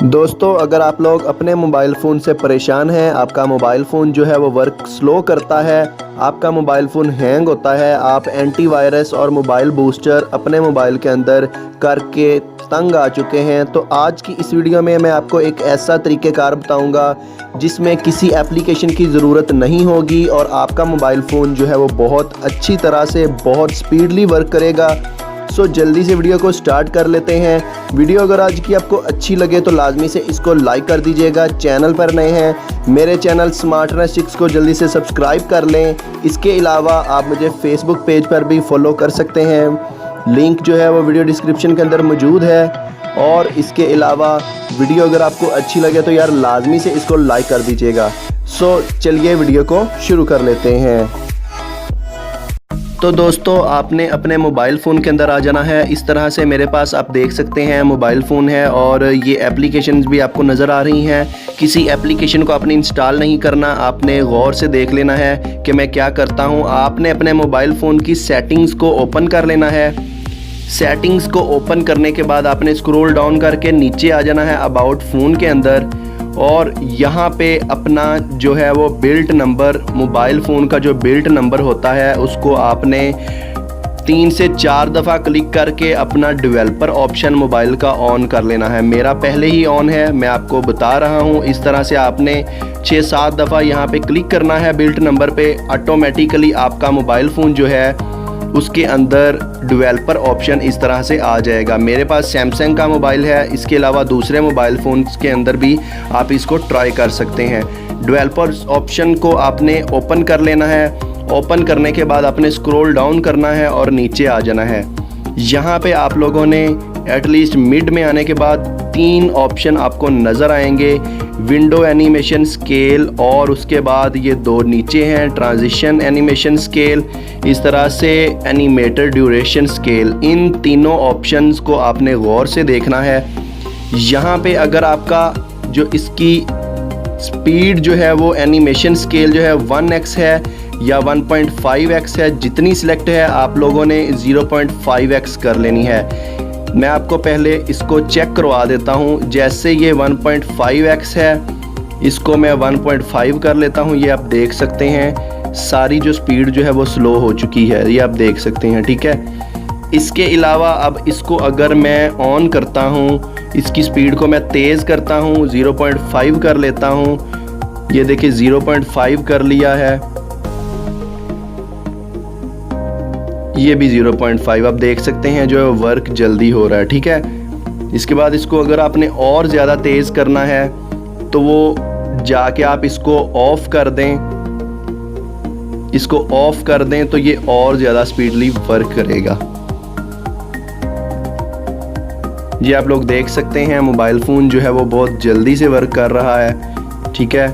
दोस्तों, अगर आप लोग अपने मोबाइल फ़ोन से परेशान हैं, आपका मोबाइल फ़ोन जो है वो वर्क स्लो करता है, आपका मोबाइल फ़ोन हैंग होता है, आप एंटीवायरस और मोबाइल बूस्टर अपने मोबाइल के अंदर करके तंग आ चुके हैं, तो आज की इस वीडियो में मैं आपको एक ऐसा तरीक़ेकार बताऊंगा जिसमें किसी एप्लीकेशन की ज़रूरत नहीं होगी और आपका मोबाइल फ़ोन जो है वो बहुत अच्छी तरह से बहुत स्पीडली वर्क करेगा। सो जल्दी से वीडियो को स्टार्ट कर लेते हैं। वीडियो अगर आज की आपको अच्छी लगे तो लाजमी से इसको लाइक कर दीजिएगा। चैनल पर नए हैं, मेरे चैनल स्मार्टनेस चिक्स को जल्दी से सब्सक्राइब कर लें। इसके अलावा आप मुझे फेसबुक पेज पर भी फॉलो कर सकते हैं, लिंक जो है वो वीडियो डिस्क्रिप्शन के अंदर मौजूद है। और इसके अलावा वीडियो अगर आपको अच्छी लगे तो यार लाजमी से इसको लाइक कर दीजिएगा। सो चलिए वीडियो को शुरू कर लेते हैं। तो दोस्तों, आपने अपने मोबाइल फ़ोन के अंदर आ जाना है। इस तरह से मेरे पास आप देख सकते हैं मोबाइल फ़ोन है और ये एप्लीकेशंस भी आपको नज़र आ रही हैं। किसी एप्लीकेशन को आपने इंस्टॉल नहीं करना, आपने गौर से देख लेना है कि मैं क्या करता हूँ। आपने अपने मोबाइल फ़ोन की सेटिंग्स को ओपन कर लेना है। सेटिंग्स को ओपन करने के बाद आपने स्क्रॉल डाउन करके नीचे आ जाना है अबाउट फ़ोन के अंदर, और यहाँ पे अपना जो है वो बिल्ट नंबर, मोबाइल फ़ोन का जो बिल्ट नंबर होता है उसको आपने 3 से 4 दफ़ा क्लिक करके अपना डेवलपर ऑप्शन मोबाइल का ऑन कर लेना है। मेरा पहले ही ऑन है, मैं आपको बता रहा हूँ। इस तरह से आपने 6-7 दफ़ा यहाँ पे क्लिक करना है बिल्ट नंबर पे। ऑटोमेटिकली आपका मोबाइल फ़ोन जो है उसके अंदर डेवलपर ऑप्शन इस तरह से आ जाएगा। मेरे पास सैमसंग का मोबाइल है, इसके अलावा दूसरे मोबाइल फ़ोन्स के अंदर भी आप इसको ट्राई कर सकते हैं। डेवलपर ऑप्शन को आपने ओपन कर लेना है। ओपन करने के बाद आपने स्क्रॉल डाउन करना है और नीचे आ जाना है। यहाँ पे आप लोगों ने एटलीस्ट मिड में आने के बाद 3 ऑप्शन आपको नज़र आएंगे, विंडो एनिमेशन स्केल, और उसके बाद ये 2 नीचे हैं ट्रांजिशन एनिमेशन स्केल, इस तरह से एनिमेटर ड्यूरेशन स्केल। इन तीनों ऑप्शंस को आपने गौर से देखना है। यहाँ पे अगर आपका जो इसकी स्पीड जो है वो एनिमेशन स्केल जो है 1x है या 1.5x है, जितनी सिलेक्ट है आप लोगों ने 0.5x कर लेनी है। मैं आपको पहले इसको चेक करवा देता हूँ। जैसे ये 1.5x है, इसको मैं 1.5 कर लेता हूँ। ये आप देख सकते हैं सारी जो स्पीड जो है वो स्लो हो चुकी है, ये आप देख सकते हैं, ठीक है। इसके अलावा अब इसको अगर मैं ऑन करता हूँ, इसकी स्पीड को मैं तेज़ करता हूँ, 0.5 कर लेता हूँ। ये देखिए 0.5 कर लिया है, ये भी 0.5। आप देख सकते हैं जो वर्क जल्दी हो रहा है, ठीक है। इसके बाद इसको अगर आपने और ज़्यादा तेज़ करना है तो वो जाके आप इसको ऑफ़ कर दें। इसको ऑफ़ कर दें तो ये और ज़्यादा स्पीडली वर्क करेगा। ये आप लोग देख सकते हैं मोबाइल फ़ोन जो है वो बहुत जल्दी से वर्क कर रहा है, ठीक है।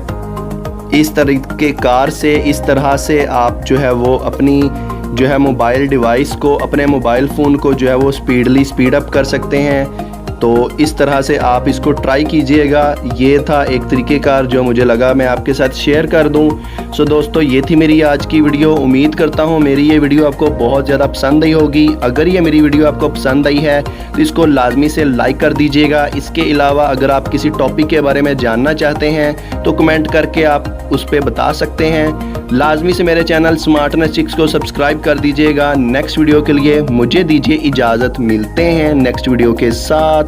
इस तरीक़ेकार से, इस तरह से आप जो है वो अपनी जो है मोबाइल डिवाइस को, अपने मोबाइल फ़ोन को जो है वो स्पीड अप कर सकते हैं। तो इस तरह से आप इसको ट्राई कीजिएगा। ये था एक तरीक़ेकार जो मुझे लगा मैं आपके साथ शेयर कर दूं। सो दोस्तों, ये थी मेरी आज की वीडियो। उम्मीद करता हूँ मेरी ये वीडियो आपको बहुत ज़्यादा पसंद आई होगी। अगर ये मेरी वीडियो आपको पसंद आई है तो इसको लाजमी से लाइक कर दीजिएगा। इसके अलावा अगर आप किसी टॉपिक के बारे में जानना चाहते हैं तो कमेंट करके आप उस पर बता सकते हैं। लाजमी से मेरे चैनल स्मार्टनेस चिक्स को सब्सक्राइब कर दीजिएगा। नेक्स्ट वीडियो के लिए मुझे दीजिए इजाज़त। मिलते हैं नेक्स्ट वीडियो के साथ।